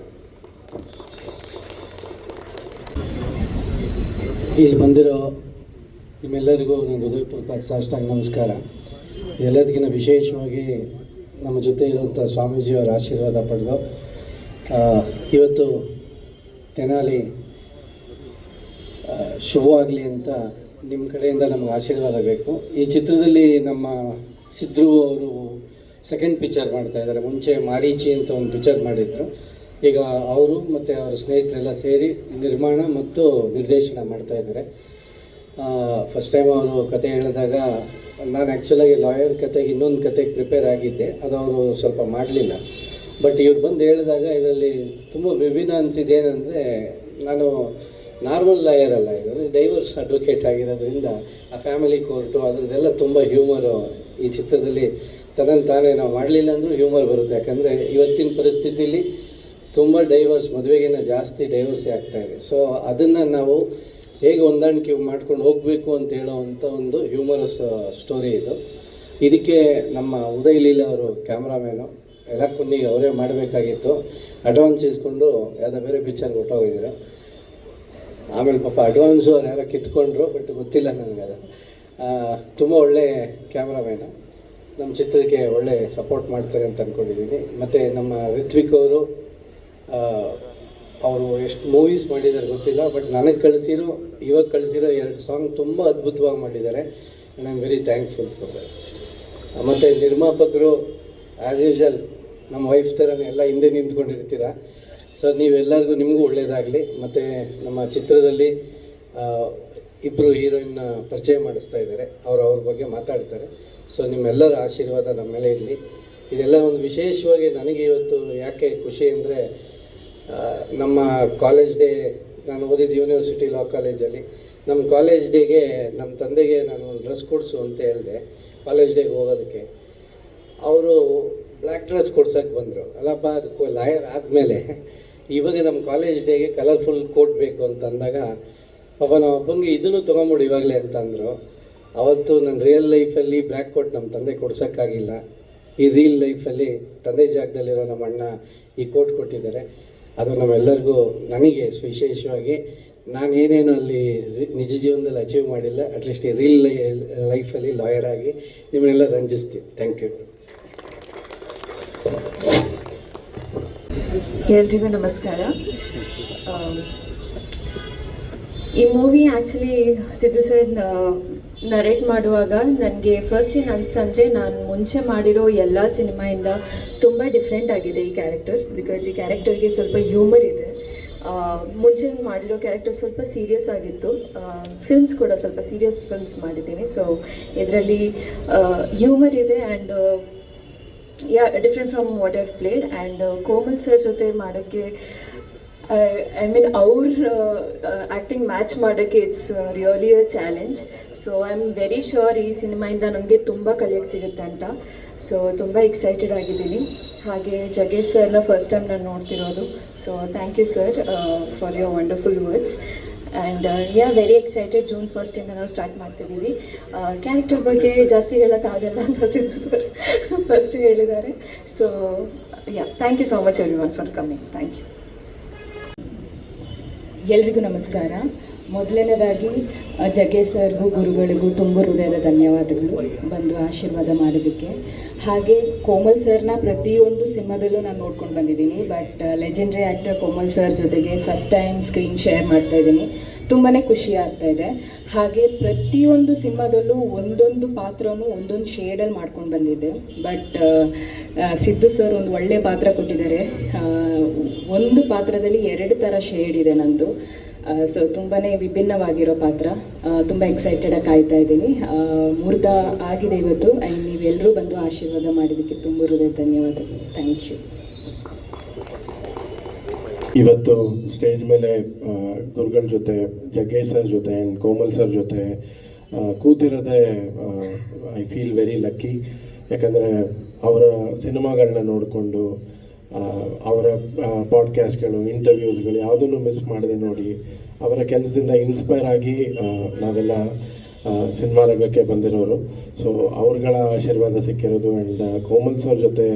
ಇಲ್ಲಿ ಬಂದಿರೋ ನಿಮ್ಮೆಲ್ಲರಿಗೂ ನನ್ನ ಹೃದಯಪೂರ್ವಕ ಸಾಷ್ಟಾಂಗ ನಮಸ್ಕಾರ. ಎಲ್ಲದಕ್ಕಿಂತ ವಿಶೇಷವಾಗಿ ನಮ್ಮ ಜೊತೆ ಇರುವಂಥ ಸ್ವಾಮೀಜಿಯವರ ಆಶೀರ್ವಾದ ಪಡೆದು ಇವತ್ತು ತೆನಾಲಿ ಶುಭವಾಗಲಿ ಅಂತ ನಿಮ್ಮ ಕಡೆಯಿಂದ ನಮಗೆ ಆಶೀರ್ವಾದ ಬೇಕು. ಈ ಚಿತ್ರದಲ್ಲಿ ನಮ್ಮ ಸಿದ್ರು ಅವರು ಸೆಕೆಂಡ್ ಪಿಕ್ಚರ್ ಮಾಡ್ತಾಯಿದ್ದಾರೆ. ಮುಂಚೆ ಮಾರೀಚಿ ಅಂತ ಒಂದು ಪಿಕ್ಚರ್ ಮಾಡಿದರು. ಈಗ ಅವರು ಮತ್ತು ಅವರ ಸ್ನೇಹಿತರೆಲ್ಲ ಸೇರಿ ನಿರ್ಮಾಣ ಮತ್ತು ನಿರ್ದೇಶನ ಮಾಡ್ತಾಯಿದ್ದಾರೆ. ಫಸ್ಟ್ ಟೈಮ್ ಅವರು ಕತೆ ಹೇಳಿದಾಗ ನಾನು ಆ್ಯಕ್ಚುಲಾಗಿ ಲಾಯರ್ ಕತೆಗೆ ಇನ್ನೊಂದು ಕತೆಗೆ ಪ್ರಿಪೇರ್ ಆಗಿದ್ದೆ, ಅದು ಅವರು ಸ್ವಲ್ಪ ಮಾಡಲಿಲ್ಲ. ಬಟ್ ಇವ್ರು ಬಂದು ಹೇಳಿದಾಗ ಇದರಲ್ಲಿ ತುಂಬ ವಿಭಿನ್ನ ಅನಿಸಿದ್ದೇನೆಂದರೆ, ನಾನು ನಾರ್ಮಲ್ ಲಾಯರ್ ಅಲ್ಲ, ಇದು ಡೈವರ್ಸ್ ಅಡ್ವೊಕೇಟ್ ಆಗಿರೋದ್ರಿಂದ ಆ ಫ್ಯಾಮಿಲಿ ಕೋರ್ಟು ಅದರದ್ದೆಲ್ಲ ತುಂಬ ಹ್ಯೂಮರು ಈ ಚಿತ್ರದಲ್ಲಿ ತಾನೇ ನಾವು ಮಾಡಲಿಲ್ಲ ಅಂದರೂ ಹ್ಯೂಮರ್ ಬರುತ್ತೆ. ಯಾಕಂದರೆ ಇವತ್ತಿನ ಪರಿಸ್ಥಿತಿಲಿ ತುಂಬ ಡೈವರ್ಸ್, ಮದುವೆಗಿನ್ನ ಜಾಸ್ತಿ ಡೈವರ್ಸೇ ಆಗ್ತಾಯಿದೆ. ಸೊ ಅದನ್ನು ನಾವು ಹೇಗೆ ಹೊಂದಾಣಿಕೆ ಮಾಡ್ಕೊಂಡು ಹೋಗಬೇಕು ಅಂತ ಹೇಳೋವಂಥ ಒಂದು ಹ್ಯೂಮರಸ್ ಸ್ಟೋರಿ ಇದು. ಇದಕ್ಕೆ ನಮ್ಮ ಉದಯ್ ಲೀಲಾ ಅವರು ಕ್ಯಾಮ್ರಾಮ್ಯಾನು ಎಲ್ಲ ಕೊನೆಗೆ ಅವರೇ ಮಾಡಬೇಕಾಗಿತ್ತು. ಅಡ್ವಾನ್ಸ್ ಇಸ್ಕೊಂಡು ಯಾವುದೋ ಬೇರೆ ಪಿಕ್ಚರ್ಗೆ ಹೊಟ್ಟೋಗಿದ್ರು. ಆಮೇಲೆ ಪಾಪ ಅಡ್ವಾನ್ಸು ಅವ್ರು ಯಾರೋ ಕಿತ್ಕೊಂಡ್ರು, ಬಟ್ ಗೊತ್ತಿಲ್ಲ ನನಗೆ. ಅದು ತುಂಬ ಒಳ್ಳೆ ಕ್ಯಾಮ್ರಾಮ್ಯಾನು, ನಮ್ಮ ಚಿತ್ರಕ್ಕೆ ಒಳ್ಳೆ ಸಪೋರ್ಟ್ ಮಾಡ್ತಾರೆ ಅಂತ ಅಂದ್ಕೊಂಡಿದ್ದೀನಿ. ಮತ್ತು ನಮ್ಮ ರಿತ್ವಿಕ್ ಅವರು ಎಷ್ಟು ಮೂವೀಸ್ ಮಾಡಿದ್ದಾರೆ ಗೊತ್ತಿಲ್ಲ, ಬಟ್ ನನಗೆ ಇವಾಗ ಕಳಿಸಿರೋ 2 ಸಾಂಗ್ ತುಂಬ ಅದ್ಭುತವಾಗಿ ಮಾಡಿದ್ದಾರೆ. And I am very thankful for that. ಮತ್ತು ನಿರ್ಮಾಪಕರು ಆ್ಯಸ್ ಯೂಶಲ್ ನಮ್ಮ ವೈಫ್ ಥರನೇ ಎಲ್ಲ ಹಿಂದೆ ನಿಂತ್ಕೊಂಡಿರ್ತೀರ. ಸೊ ನೀವೆಲ್ಲರಿಗೂ ನಿಮಗೂ ಒಳ್ಳೆಯದಾಗಲಿ. ಮತ್ತು ನಮ್ಮ ಚಿತ್ರದಲ್ಲಿ ಇಬ್ಬರು ಹೀರೋಯಿನ್ನ ಪರಿಚಯ ಮಾಡಿಸ್ತಾ ಇದ್ದಾರೆ, ಅವ್ರ ಬಗ್ಗೆ ಮಾತಾಡ್ತಾರೆ. ಸೊ ನಿಮ್ಮೆಲ್ಲರ ಆಶೀರ್ವಾದ ನಮ್ಮ ಮೇಲೆ ಇರಲಿ. ಇದೆಲ್ಲ ಒಂದು ವಿಶೇಷವಾಗಿ ನನಗೆ ಇವತ್ತು ಯಾಕೆ ಖುಷಿ ಅಂದರೆ, ನಮ್ಮ ಕಾಲೇಜ್ ಡೇ, ನಾನು ಓದಿದ್ದು ಯೂನಿವರ್ಸಿಟಿ ಲಾ ಕಾಲೇಜಲ್ಲಿ. ನಮ್ಮ ಕಾಲೇಜ್ ಡೇಗೆ ನಮ್ಮ ತಂದೆಗೆ ನಾನು ಒಂದು ಡ್ರೆಸ್ ಕೊಡಿಸು ಅಂತ ಹೇಳಿದೆ ಕಾಲೇಜ್ ಡೇಗೆ ಹೋಗೋದಕ್ಕೆ. ಅವರು ಬ್ಲ್ಯಾಕ್ ಡ್ರೆಸ್ ಕೊಡ್ಸೋಕ್ಕೆ ಬಂದರು. ಅಲ್ಲಪ್ಪ, ಅದಕ್ಕೆ ಲಾಯರ್ ಆದಮೇಲೆ ಇವಾಗ ನಮ್ಮ ಕಾಲೇಜ್ ಡೇಗೆ ಕಲರ್ಫುಲ್ ಕೋಟ್ ಬೇಕು ಅಂತ ಅಂದಾಗ, ಪಾಪ ನಮ್ಮ ಅಪ್ಪಂಗೆ ಇದನ್ನು ತೊಗೊಂಬಿಡು ಇವಾಗಲೇ ಅಂತ ಅಂದರು. ಅವತ್ತು ನನ್ನ ರಿಯಲ್ ಲೈಫಲ್ಲಿ ಬ್ಲ್ಯಾಕ್ ಕೋಟ್ ನಮ್ಮ ತಂದೆ ಕೊಡ್ಸೋಕ್ಕಾಗಿಲ್ಲ. ಈ ರಿಯಲ್ ಲೈಫಲ್ಲಿ ತಂದೆ ಜಾಗದಲ್ಲಿರೋ ನಮ್ಮ ಅಣ್ಣ ಈ ಕೋಟ್ ಕೊಟ್ಟಿದ್ದಾರೆ. ಅದು ನಮ್ಮೆಲ್ಲರಿಗೂ, ನನಗೆ ವಿಶೇಷವಾಗಿ ನಾನೇನೇನು ಅಲ್ಲಿ ನಿಜ ಜೀವನದಲ್ಲಿ ಅಚೀವ್ ಮಾಡಿಲ್ಲ, ಅಟ್ಲೀಸ್ಟ್ ಈ ರಿಯಲ್ ಲೈಫಲ್ಲಿ ಲಾಯರ್ ಆಗಿ ನಿಮ್ಮನ್ನೆಲ್ಲ ರಂಜಿಸ್ತೀನಿ. Thank you. ಎಲ್ರಿಗೂ ನಮಸ್ಕಾರ. ಈ movie actually Siddu sir narrate ಮಾಡುವಾಗ ನನಗೆ ಫಸ್ಟ್ ಏನು ಅನಿಸ್ತು ಅಂದರೆ, ನಾನು ಮುಂಚೆ ಮಾಡಿರೋ ಎಲ್ಲ ಸಿನಿಮಾಯಿಂದ ತುಂಬ ಡಿಫ್ರೆಂಟ್ ಆಗಿದೆ ಈ ಕ್ಯಾರೆಕ್ಟರ್. ಬಿಕಾಸ್ ಈ ಕ್ಯಾರೆಕ್ಟರ್ಗೆ ಸ್ವಲ್ಪ ಹ್ಯೂಮರ್ ಇದೆ. ಮುಂಚೆ ಮಾಡಿರೋ ಕ್ಯಾರೆಕ್ಟರ್ ಸ್ವಲ್ಪ ಸೀರಿಯಸ್ ಆಗಿತ್ತು. ಫಿಲ್ಮ್ಸ್ ಕೂಡ ಸ್ವಲ್ಪ ಸೀರಿಯಸ್ ಫಿಲ್ಮ್ಸ್ ಮಾಡಿದ್ದೀನಿ. ಸೊ ಇದರಲ್ಲಿ ಹ್ಯೂಮರ್ ಇದೆ and different from what I've played. And Komal sir ಜೊತೆ ಮಾಡೋಕ್ಕೆ, ಐ ಮೀನ್ ಅವ್ರ ಆ್ಯಕ್ಟಿಂಗ್ ಮ್ಯಾಚ್ ಮಾಡೋಕ್ಕೆ it's really a challenge. So I am very sure ಈ ಸಿನಿಮಾಯಿಂದ ನನಗೆ ತುಂಬ ಕಲಿಯೋಕ್ಕೆ ಸಿಗುತ್ತೆ ಅಂತ. ಸೊ ತುಂಬ ಎಕ್ಸೈಟೆಡ್ ಆಗಿದ್ದೀನಿ. ಹಾಗೆ ಜಗ್ಗೇಶ್ ಸರ್ನ ಫಸ್ಟ್ ಟೈಮ್ ನಾನು ನೋಡ್ತಿರೋದು. So thank you sir for your wonderful words. And very excited. June 1st ನಾವು ಸ್ಟಾರ್ಟ್ ಮಾಡ್ತಿದ್ದೀವಿ. ಕ್ಯಾರೆಕ್ಟರ್ ಬಗ್ಗೆ ಜಾಸ್ತಿ ಹೇಳೋಕ್ಕಾಗಲ್ಲ ಅಂತ ಸಿದ್ದು ಸರ್ ಫಸ್ಟ್ ಹೇಳಿದ್ದಾರೆ. So thank you so much everyone for coming. Thank you. ಎಲ್ರಿಗೂ ನಮಸ್ಕಾರ. ಮೊದಲನೇದಾಗಿ ಜಗ್ಗೇಶ್ ಸರ್ಗೂ ಗುರುಗಳಿಗೂ ತುಂಬ ಹೃದಯದ ಧನ್ಯವಾದಗಳು ಬಂದು ಆಶೀರ್ವಾದ ಮಾಡೋದಕ್ಕೆ. ಹಾಗೆ ಕೋಮಲ್ ಸರ್ನ ಪ್ರತಿಯೊಂದು ಸಿನಿಮಾದಲ್ಲೂ ನಾನು ನೋಡ್ಕೊಂಡು ಬಂದಿದ್ದೀನಿ. But legendary actor Komal sir ಜೊತೆಗೆ ಫಸ್ಟ್ ಟೈಮ್ ಸ್ಕ್ರೀನ್ ಶೇರ್ ಮಾಡ್ತಾಯಿದ್ದೀನಿ. ತುಂಬಾ ಖುಷಿ ಆಗ್ತಾಯಿದೆ. ಹಾಗೆ ಪ್ರತಿಯೊಂದು ಸಿನಿಮಾದಲ್ಲೂ ಒಂದೊಂದು ಪಾತ್ರನೂ ಒಂದೊಂದು ಶೇಡಲ್ಲಿ ಮಾಡ್ಕೊಂಡು ಬಂದಿದ್ದೆ. ಬಟ್ ಸಿದ್ದು ಸರ್ ಒಂದು ಒಳ್ಳೆಯ ಪಾತ್ರ ಕೊಟ್ಟಿದ್ದಾರೆ. ಒಂದು ಪಾತ್ರದಲ್ಲಿ 2 ಥರ ಶೇಡ್ ಇದೆ ನಂದು. ಸೊ ತುಂಬಾ ವಿಭಿನ್ನವಾಗಿರೋ ಪಾತ್ರ. ತುಂಬ ಎಕ್ಸೈಟೆಡಾಗಿ ಕಾಯ್ತಾ ಇದ್ದೀನಿ. ಮುಹೂರ್ತ ಆಗಿದೆ ಇವತ್ತು. ಆ್ಯಂಡ್ ನೀವೆಲ್ಲರೂ ಬಂದು ಆಶೀರ್ವಾದ ಮಾಡಿದ್ದಕ್ಕೆ ತುಂಬ ಹೃದಯ ಧನ್ಯವಾದಗಳು. Thank you. ಇವತ್ತು ಸ್ಟೇಜ್ ಮೇಲೆ ಗುರುಗಳ ಜೊತೆ, ಜಗ್ಗೇಶ್ ಸರ್ ಜೊತೆ ಆ್ಯಂಡ್ ಕೋಮಲ್ ಸರ್ ಜೊತೆ ಕೂತಿರೋದೇ ಐ ಫೀಲ್ ವೆರಿ ಲಕ್ಕಿ. ಯಾಕಂದರೆ ಅವರ ಸಿನಿಮಾಗಳನ್ನ ನೋಡಿಕೊಂಡು, ಅವರ ಪಾಡ್ಕ್ಯಾಸ್ಟ್ಗಳು, ಇಂಟರ್ವ್ಯೂಸ್ಗಳು ಯಾವುದನ್ನು ಮಿಸ್ ಮಾಡದೆ ನೋಡಿ, ಅವರ ಕೆಲಸದಿಂದ ಇನ್ಸ್ಪೈರ್ ಆಗಿ ನಾವೆಲ್ಲ ಸಿನಿಮಾ ರಂಗಕ್ಕೆ ಬಂದಿರೋರು. ಸೊ ಅವ್ರುಗಳ ಆಶೀರ್ವಾದ ಸಿಕ್ಕಿರೋದು ಆ್ಯಂಡ್ ಕೋಮಲ್ ಸರ್ ಜೊತೆ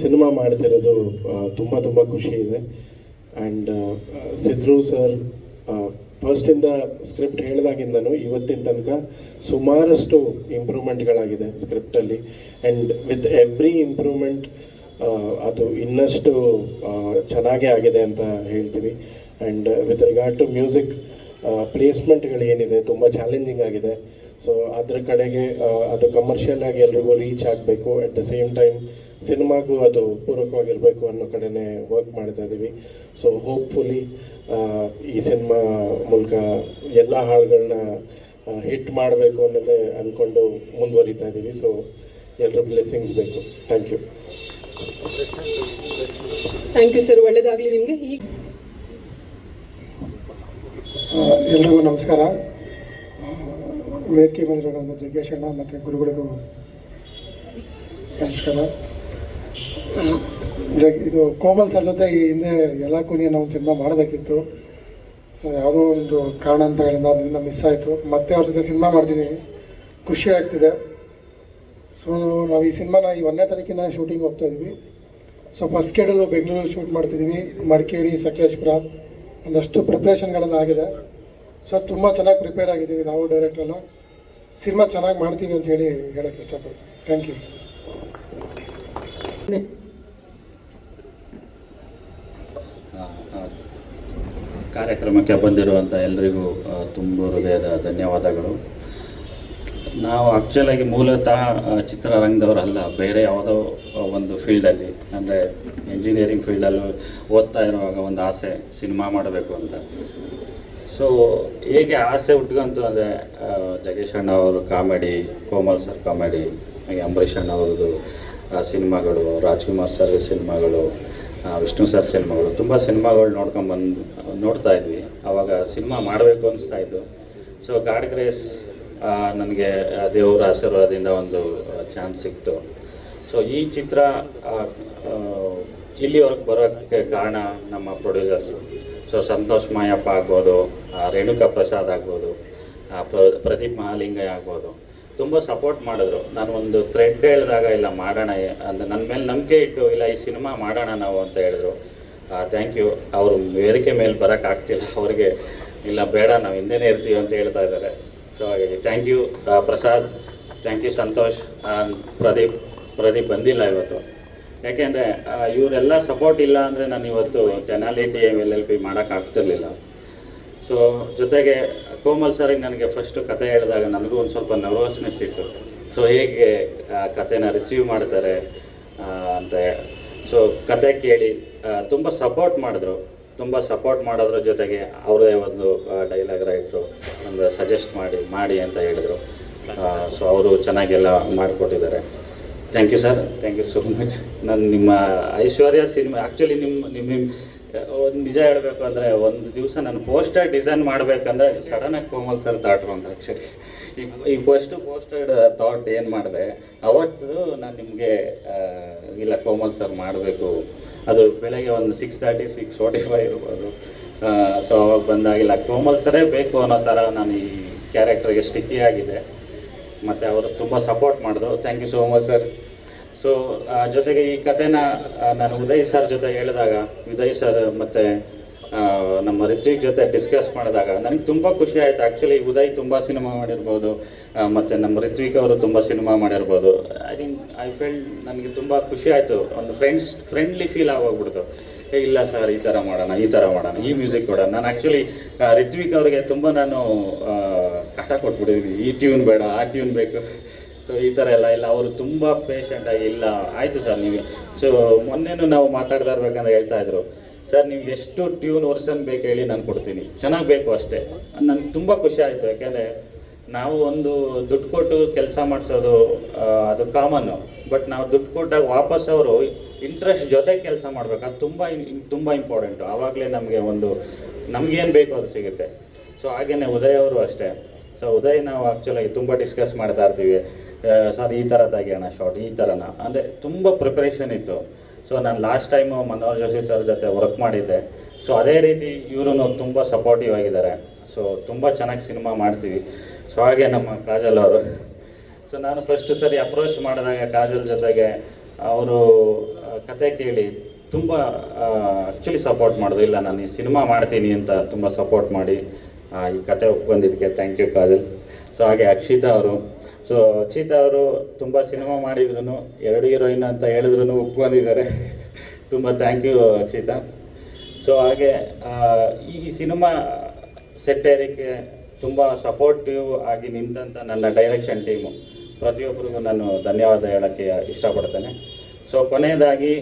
ಸಿನಿಮಾ ಮಾಡ್ತಿರೋದು ತುಂಬ ತುಂಬ ಖುಷಿ ಇದೆ. ಆ್ಯಂಡ್ ಸಿದ್ರು ಸರ್ ಫಸ್ಟಿಂದ ಸ್ಕ್ರಿಪ್ಟ್ ಹೇಳಿದಾಗಿಂದನೂ ಇವತ್ತಿನ ತನಕ ಸುಮಾರಷ್ಟು ಇಂಪ್ರೂವ್ಮೆಂಟ್ಗಳಾಗಿದೆ ಸ್ಕ್ರಿಪ್ಟಲ್ಲಿ. ಆ್ಯಂಡ್ ವಿತ್ ಎವ್ರಿ ಇಂಪ್ರೂವ್ಮೆಂಟ್ ಅದು ಇನ್ನಷ್ಟು ಚೆನ್ನಾಗೇ ಆಗಿದೆ ಅಂತ ಹೇಳ್ತೀವಿ. And with regard to music ಪ್ಲೇಸ್ಮೆಂಟ್ಗಳೇನಿದೆ ತುಂಬ ಚಾಲೆಂಜಿಂಗ್ ಆಗಿದೆ. ಸೊ ಅದ್ರ ಕಡೆಗೆ ಅದು ಕಮರ್ಷಿಯಲ್ ಆಗಿ ಎಲ್ರಿಗೂ ರೀಚ್ ಆಗಬೇಕು, ಅಟ್ ದ ಸೇಮ್ ಟೈಮ್ ಸಿನಿಮಾಗೂ ಅದು ಪೂರಕವಾಗಿರಬೇಕು ಅನ್ನೋ ಕಡೆನೇ ವರ್ಕ್ ಮಾಡ್ತಾ ಇದ್ದೀವಿ. ಸೊ ಹೋಪ್ಫುಲಿ ಈ ಸಿನಿಮಾ ಮೂಲಕ ಎಲ್ಲ ಹಾಡುಗಳನ್ನ ಹಿಟ್ ಮಾಡಬೇಕು ಅನ್ನೋದೇ ಅಂದ್ಕೊಂಡು ಮುಂದುವರಿತಾ ಇದ್ದೀವಿ. ಸೊ ಎಲ್ಲರ ಬ್ಲೆಸ್ಸಿಂಗ್ಸ್ ಬೇಕು. Thank you. Thank you sir, ಒಳ್ಳೆಯದಾಗಲಿ ನಿಮಗೆ. ಎಲ್ರಿಗೂ ನಮಸ್ಕಾರ. ವೇದಿಕೆ ಬಂದಿರೋ ಜಗ್ಗೇಶ್ ಅಣ್ಣ ಮತ್ತು ಗುರುಗಳಿಗೂ ನಮಸ್ಕಾರ. ಇದು ಕೋಮಲ್ ಸರ್ ಜೊತೆ ಈ ಹಿಂದೆ ಎಲ್ಲ ಕುನಿಯನ್ನು ಒಂದು ಸಿನಿಮಾ ಮಾಡಬೇಕಿತ್ತು. ಸೊ ಯಾವುದೋ ಒಂದು ಕಾರಣಾಂತರಗಳಿಂದ ಅದರಿಂದ ಮಿಸ್ ಆಯಿತು. ಮತ್ತೆ ಅವ್ರ ಜೊತೆ ಸಿನಿಮಾ ಮಾಡ್ತಿದ್ದೀನಿ, ಖುಷಿ ಆಗ್ತಿದೆ. ಸೊ ನಾವು ಈ ಸಿನಿಮಾನ ಈ 1ನೇ ತಾರೀಕಿಂದಲೇ ಶೂಟಿಂಗ್ ಹೋಗ್ತಾ ಇದ್ದೀವಿ. ಸೊ ಫಸ್ಟ್ ಸ್ಕೆಡ್ಯೂಲು ಬೆಂಗಳೂರಲ್ಲಿ ಶೂಟ್ ಮಾಡ್ತಿದ್ದೀವಿ, ಮಡಿಕೇರಿ, ಸಕಲೇಶ್ಪುರ ಒಂದಷ್ಟು ಪ್ರಿಪ್ರೇಷನ್ಗಳೆಲ್ಲ ಆಗಿದೆ. ಸೊ ತುಂಬ ಚೆನ್ನಾಗಿ ಪ್ರಿಪೇರ್ ಆಗಿದ್ದೀವಿ ನಾವು ಡೈರೆಕ್ಟ್ರೆಲ್ಲ. ಸಿನಿಮಾ ಚೆನ್ನಾಗಿ ಮಾಡ್ತೀವಿ ಅಂತೇಳಿ ಹೇಳೋಕ್ಕೆ ಇಷ್ಟಪಡ್ತೀನಿ. Thank you. ಕಾರ್ಯಕ್ರಮಕ್ಕೆ ಬಂದಿರುವಂಥ ಎಲ್ಲರಿಗೂ ತುಂಬ ಹೃದಯದ ಧನ್ಯವಾದಗಳು. ನಾವು ಆ್ಯಕ್ಚುಲಾಗಿ ಮೂಲತಃ ಚಿತ್ರರಂಗದವರಲ್ಲ, ಬೇರೆ ಯಾವುದೋ ಒಂದು ಫೀಲ್ಡಲ್ಲಿ, ಅಂದರೆ ಎಂಜಿನಿಯರಿಂಗ್ ಫೀಲ್ಡಲ್ಲೂ ಓದ್ತಾ ಇರುವಾಗ ಒಂದು ಆಸೆ ಸಿನಿಮಾ ಮಾಡಬೇಕು ಅಂತ. ಸೊ ಹೇಗೆ ಆಸೆ ಹುಟ್ಕೊಂತು ಅಂದರೆ ಜಗೇಶ್ ಅಣ್ಣ ಅವರು ಕಾಮಿಡಿ, ಕೋಮಲ್ ಸರ್ ಕಾಮಿಡಿ, ಹಾಗೆ ಅಂಬರೀಷ್ ಅಣ್ಣ ಅವ್ರದ್ದು ಸಿನಿಮಾಗಳು, ರಾಜ್ಕುಮಾರ್ ಸರ್ ಸಿನಿಮಾಗಳು, ವಿಷ್ಣು ಸರ್ ಸಿನಿಮಾಗಳು, ತುಂಬ ಸಿನಿಮಾಗಳು ನೋಡ್ತಾ ಇದ್ವಿ. ಆವಾಗ ಸಿನಿಮಾ ಮಾಡಬೇಕು ಅನಿಸ್ತಾಯಿತ್ತು. ಸೊ ಗಾಡ್ ಗ್ರೇಸ್ ನನಗೆ ದೇವರ ಆಶೀರ್ವಾದದಿಂದ ಒಂದು ಚಾನ್ಸ್ ಸಿಕ್ತು. ಸೊ ಈ ಚಿತ್ರ ಇಲ್ಲಿವರೆಗೆ ಬರೋಕ್ಕೆ ಕಾರಣ ನಮ್ಮ ಪ್ರೊಡ್ಯೂಸರ್ಸು. ಸೊ ಸಂತೋಷ್ ಮಾಯಪ್ಪ ಆಗ್ಬೋದು, ರೇಣುಕಾ ಪ್ರಸಾದ್ ಆಗ್ಬೋದು, ಪ್ರದೀಪ್ ಮಹಾಲಿಂಗಯ್ಯ ಆಗ್ಬೋದು, ತುಂಬ ಸಪೋರ್ಟ್ ಮಾಡಿದ್ರು. ನಾನು ಒಂದು ಥ್ರೆಡ್ ಹೇಳಿದಾಗ ಇಲ್ಲ ಮಾಡೋಣ ಅಂತ ನನ್ನ ಮೇಲೆ ನಂಬಿಕೆ ಇಟ್ಟು ಇಲ್ಲ ಈ ಸಿನಿಮಾ ಮಾಡೋಣ ನಾವು ಅಂತ ಹೇಳಿದ್ರು. Thank you. ಅವರು ವೇದಿಕೆ ಮೇಲೆ ಬರೋಕ್ಕಾಗ್ತಿಲ್ಲ, ಅವ್ರಿಗೆ ಇಲ್ಲ ಬೇಡ ನಾವು ಹಿಂದೆನೇ ಇರ್ತೀವಿ ಅಂತ ಹೇಳ್ತಾ ಇದ್ದಾರೆ. ಸೊ ಹಾಗಾಗಿ thank you Prasad, thank you Santosh, Pradeep ಬಂದಿಲ್ಲ ಇವತ್ತು. ಯಾಕೆಂದರೆ ಇವರೆಲ್ಲ ಸಪೋರ್ಟ್ ಇಲ್ಲ ಅಂದರೆ ನಾನು ಇವತ್ತು ಟೆನಾಲಿಟಿ LLB ಮಾಡೋಕ್ಕಾಗ್ತಿರ್ಲಿಲ್ಲ. ಸೊ ಜೊತೆಗೆ ಕೋಮಲ್ ಸರಿಗೆ ನನಗೆ ಫಸ್ಟು ಕತೆ ಹೇಳಿದಾಗ ನನಗೂ ಒಂದು ಸ್ವಲ್ಪ ನರ್ವಸ್ನೆಸ್ ಇತ್ತು. ಸೊ ಹೇಗೆ ಕತೆನ ರಿಸೀವ್ ಮಾಡ್ತಾರೆ ಅಂತ. ಸೊ ಕತೆ ಕೇಳಿ ತುಂಬ ಸಪೋರ್ಟ್ ಮಾಡೋದ್ರ ಜೊತೆಗೆ ಅವರೇ ಒಂದು ಡೈಲಾಗ್ ರೈಟ್ರು ಒಂದು ಸಜೆಸ್ಟ್ ಮಾಡಿ ಅಂತ ಹೇಳಿದರು. ಸೊ ಅವರು ಚೆನ್ನಾಗೆಲ್ಲ ಮಾಡಿಕೊಟ್ಟಿದ್ದಾರೆ. Thank you sir, thank you so much. ನಾನು ನಿಮ್ಮ ಐಶ್ವರ್ಯ ಸಿನಿಮಾ ಆ್ಯಕ್ಚುಲಿ ನಿಮ್ಮ ಒಂದು ನಿಜ ಹೇಳಬೇಕು ಅಂದರೆ ಒಂದು ದಿವಸ ನಾನು ಪೋಸ್ಟರ್ ಡಿಸೈನ್ ಮಾಡಬೇಕಂದ್ರೆ ಸಡನ್ನಾಗಿ ಕೋಮಲ್ ಸರ್ ಥಾಟ್ರು ಅಂತ. ಆ್ಯಕ್ಚುಲಿ ಈ ಪೋಸ್ಟರ್ ಥಾಟ್ ಏನು ಮಾಡಿದೆ ಅವತ್ತು ನಾನು ನಿಮಗೆ ಇಲ್ಲ ಕೋಮಲ್ ಸರ್ ಮಾಡಬೇಕು, ಅದು ಬೆಳಗ್ಗೆ ಒಂದು 6:30 6:45 ಇರ್ಬೋದು. ಸೊ ಅವಾಗ ಬಂದಾಗಿಲ್ಲ ಕೋಮಲ್ ಸರೇ ಬೇಕು ಅನ್ನೋ ಥರ ನಾನು ಈ ಕ್ಯಾರೆಕ್ಟರ್ಗೆ ಸ್ಟಿಕ್ಕಿ ಆಗಿದೆ. ಮತ್ತು ಅವರು ತುಂಬ ಸಪೋರ್ಟ್ ಮಾಡಿದ್ರು. Thank you so much sir. So ಜೊತೆಗೆ ಈ ಕಥೆನ ನಾನು ಉದಯ್ ಸರ್ ಜೊತೆ ಹೇಳಿದಾಗ, ಉದಯ್ ಸರ್ ಮತ್ತು ನಮ್ಮ ರಿತ್ವಿಕ್ ಜೊತೆ ಡಿಸ್ಕಸ್ ಮಾಡಿದಾಗ ನನಗೆ ತುಂಬ ಖುಷಿ ಆಯಿತು. ಆ್ಯಕ್ಚುಲಿ ಉದಯ್ ತುಂಬ ಸಿನಿಮಾ ಮಾಡಿರ್ಬೋದು, ಮತ್ತು ನಮ್ಮ ರಿತ್ವಿಕ್ ಅವರು ತುಂಬ ಸಿನಿಮಾ ಮಾಡಿರ್ಬೋದು. ಐ ಫೀಲ್ ನನಗೆ ತುಂಬ ಖುಷಿ ಆಯಿತು. ಒಂದು ಫ್ರೆಂಡ್ಲಿ ಫೀಲ್ ಆಗೋಗ್ಬಿಡ್ತು. ಇಲ್ಲ ಸರ್ ಈ ಥರ ಮಾಡೋಣ, ಈ ಮ್ಯೂಸಿಕ್ ಕೊಡೋಣ. ನಾನು ಆ್ಯಕ್ಚುಲಿ ರಿತ್ವಿಕ್ ಅವರಿಗೆ ತುಂಬ ನಾನು ಕಾಟ ಕೊಟ್ಬಿಟ್ಟಿದ್ದೀನಿ, ಈ ಟ್ಯೂನ್ ಬೇಡ ಆ ಟ್ಯೂನ್ ಬೇಕು. ಸೊ ಈ ಥರ ಇಲ್ಲ ಅವರು ತುಂಬ ಪೇಷಂಟಾಗಿ ಇಲ್ಲ ಆಯಿತು ಸರ್ ನೀವು. ಸೊ ಮೊನ್ನೆನೂ ನಾವು ಮಾತಾಡ್ತಾ ಇರ್ಬೇಕಂದ್ರೆ ಹೇಳ್ತಾಯಿದ್ರು, ಸರ್ ನಿಮ್ಗೆ ಎಷ್ಟು ಟ್ಯೂನ್ ವರ್ಷನ್ ಬೇಕು ಹೇಳಿ ನಾನು ಕೊಡ್ತೀನಿ, ಚೆನ್ನಾಗಿ ಬೇಕು ಅಷ್ಟೇ. ನನಗೆ ತುಂಬ ಖುಷಿ ಆಯಿತು. ಯಾಕೆಂದರೆ ನಾವು ಒಂದು ದುಡ್ಡು ಕೊಟ್ಟು ಕೆಲಸ ಮಾಡಿಸೋದು ಅದು ಕಾಮನ್ನು, ಬಟ್ ನಾವು ದುಡ್ಡು ಕೊಟ್ಟಾಗ ವಾಪಸ್ ಅವರು ಇಂಟ್ರೆಸ್ಟ್ ಜೊತೆ ಕೆಲಸ ಮಾಡಬೇಕು, ಅದು ತುಂಬ ಇಂಪಾರ್ಟೆಂಟು. ಆವಾಗಲೇ ನಮಗೇನು ಬೇಕು ಅದು ಸಿಗುತ್ತೆ. ಸೊ ಹಾಗೆಯೇ ಉದಯ್ ಅವರು ಅಷ್ಟೇ. ಸೊ ಉದಯ್ ನಾವು ಆ್ಯಕ್ಚುಲಾಗಿ ತುಂಬ ಡಿಸ್ಕಸ್ ಮಾಡ್ತಾ ಇರ್ತೀವಿ, ಸರ್ ಈ ಥರ ತೆಗಿಯೋಣ ಶಾರ್ಟ್, ಈ ಥರನ ಅಂದರೆ ತುಂಬ ಪ್ರಿಪರೇಷನ್ ಇತ್ತು. ಸೊ ನಾನು last time Manohar Joshi sir ಜೊತೆ ವರ್ಕ್ ಮಾಡಿದ್ದೆ. ಸೊ ಅದೇ ರೀತಿ ಇವರು ತುಂಬ ಸಪೋರ್ಟಿವ್ ಆಗಿದ್ದಾರೆ. ಸೊ ತುಂಬ ಚೆನ್ನಾಗಿ ಸಿನಿಮಾ ಮಾಡ್ತೀವಿ. ಸೊ ಹಾಗೆ ನಮ್ಮ ಕಾಜಲ್ ಅವರು, ಸೊ ನಾನು ಫಸ್ಟ್ ಸರಿ ಅಪ್ರೋಚ್ ಮಾಡಿದಾಗ ಕಾಜಲ್ ಜೊತೆಗೆ ಅವರು ಕತೆ ಕೇಳಿ ತುಂಬ ಆ್ಯಕ್ಚುಲಿ ಸಪೋರ್ಟ್ ಮಾಡಿದ್ರು. ಇಲ್ಲ ನಾನು ಈ ಸಿನಿಮಾ ಮಾಡ್ತೀನಿ ಅಂತ ತುಂಬ ಸಪೋರ್ಟ್ ಮಾಡಿ ಈ ಕತೆ ಒಪ್ಕೊಂಡಿದ್ದಕ್ಕೆ ಥ್ಯಾಂಕ್ ಯು ಕಾಜಲ್. ಸೊ ಹಾಗೆ ಅಕ್ಷಿತಾ ಅವರು, ಸೊ ಅಕ್ಷಿತಾ ಅವರು ತುಂಬ ಸಿನಿಮಾ ಮಾಡಿದ್ರು, 2 ಹೀರೋಯಿನ್ ಅಂತ ಹೇಳಿದ್ರು ಒಪ್ಕೊಂಡಿದ್ದಾರೆ. ತುಂಬ ಥ್ಯಾಂಕ್ ಯು ಅಕ್ಷಿತಾ. ಸೊ ಹಾಗೆ ಈ ಸಿನಿಮಾ ಸೆಟ್ ಏರಿಕೆ ತುಂಬ ಸಪೋರ್ಟಿವ್ ಆಗಿ ನಿಂತಂಥ ನನ್ನ ಡೈರೆಕ್ಷನ್ ಟೀಮು ಪ್ರತಿಯೊಬ್ಬರಿಗೂ ನಾನು ಧನ್ಯವಾದ ಹೇಳೋಕ್ಕೆ ಇಷ್ಟಪಡ್ತೇನೆ. ಸೊ ಕೊನೆಯದಾಗಿ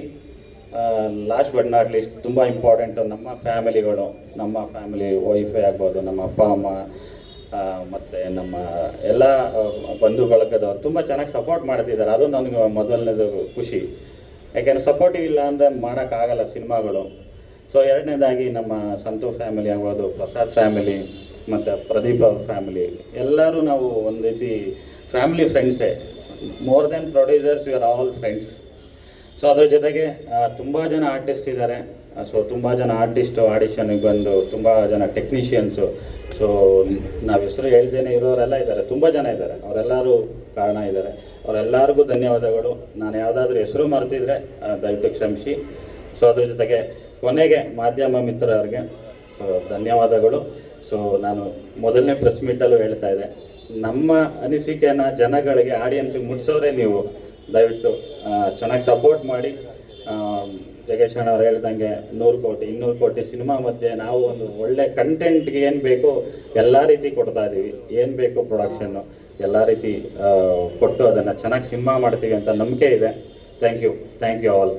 ಲಾಸ್ಟ್ ಬಟ್ ನಾಟ್ ಲೀಸ್ಟ್ ತುಂಬ ಇಂಪಾರ್ಟೆಂಟು ನಮ್ಮ ಫ್ಯಾಮಿಲಿಗಳು, ನಮ್ಮ ಫ್ಯಾಮಿಲಿ ವೈಫೈ ಆಗ್ಬೋದು, ನಮ್ಮ ಅಪ್ಪ ಅಮ್ಮ ಮತ್ತು ನಮ್ಮ ಎಲ್ಲ ಬಂಧು ಬಳಗದವರು ತುಂಬ ಚೆನ್ನಾಗಿ ಸಪೋರ್ಟ್ ಮಾಡ್ತಿದ್ದಾರೆ. ಅದು ನನಗೆ ಮೊದಲನೇದು ಖುಷಿ, ಯಾಕೆಂದರೆ ಸಪೋರ್ಟಿವ್ ಇಲ್ಲ ಅಂದರೆ ಮಾಡೋಕ್ಕಾಗಲ್ಲ ಸಿನಿಮಾಗಳು. ಸೊ ಎರಡನೇದಾಗಿ ನಮ್ಮ ಸಂತು ಫ್ಯಾಮಿಲಿ ಆಗ್ಬೋದು, ಪ್ರಸಾದ್ ಫ್ಯಾಮಿಲಿ ಮತ್ತು ಪ್ರದೀಪ್ ಅವ್ರ ಫ್ಯಾಮಿಲಿ, ಎಲ್ಲರೂ ನಾವು ಒಂದು ರೀತಿ ಫ್ಯಾಮಿಲಿ ಫ್ರೆಂಡ್ಸೇ. More than producers, we are all friends. So ಅದ್ರ ಜೊತೆಗೆ ತುಂಬ ಜನ ಆರ್ಟಿಸ್ಟ್ ಇದ್ದಾರೆ. ಸೊ ತುಂಬ ಜನ ಆರ್ಟಿಸ್ಟು ಆಡಿಷನ್ಗೆ ಬಂದು, ತುಂಬ ಜನ ಟೆಕ್ನಿಷಿಯನ್ಸು, ಸೊ ನಾವು ಹೆಸರು ಹೇಳ್ದೇನೆ ಇರೋರೆಲ್ಲ ಇದ್ದಾರೆ, ತುಂಬ ಜನ ಇದ್ದಾರೆ. ಅವರೆಲ್ಲರೂ ಕಾರಣ ಇದ್ದಾರೆ. ಅವರೆಲ್ಲರಿಗೂ ಧನ್ಯವಾದಗಳು. ನಾನು ಯಾವುದಾದ್ರೂ ಹೆಸರು ಮರೆತಿದ್ರೆ ದಯವಿಟ್ಟು ಕ್ಷಮಿಸಿ. ಸೊ ಅದ್ರ ಜೊತೆಗೆ ಕೊನೆಗೆ ಮಾಧ್ಯಮ ಮಿತ್ರರಿಗೆ ಸೊ ಧನ್ಯವಾದಗಳು. ಸೊ ನಾನು ಮೊದಲನೇ ಪ್ರೆಸ್ ಮೀಟಲ್ಲೂ ಹೇಳ್ತಾ ಇದ್ದೆ, ನಮ್ಮ ಅನಿಸಿಕೆನ ಜನಗಳಿಗೆ, ಆಡಿಯನ್ಸಿಗೆ ಮುಟ್ಸೋರೆ ನೀವು. ದಯವಿಟ್ಟು ಚೆನ್ನಾಗಿ ಸಪೋರ್ಟ್ ಮಾಡಿ. ಜಗೇಶ್ ಅಣ್ಣ ಅವ್ರು ಹೇಳ್ದಂಗೆ 100 ಕೋಟಿ 200 ಕೋಟಿ ಸಿನಿಮಾ ಮಧ್ಯೆ ನಾವು ಒಂದು ಒಳ್ಳೆ ಕಂಟೆಂಟ್ಗೆ ಏನು ಬೇಕು ಎಲ್ಲ ರೀತಿ ಕೊಡ್ತಾ ಇದ್ದೀವಿ. ಏನು ಬೇಕು ಪ್ರೊಡಕ್ಷನ್ನು ಎಲ್ಲ ರೀತಿ ಕೊಟ್ಟು ಅದನ್ನು ಚೆನ್ನಾಗಿ ಸಿನಿಮಾ ಮಾಡ್ತೀವಿ ಅಂತ ನಂಬಿಕೆ ಇದೆ. Thank you all.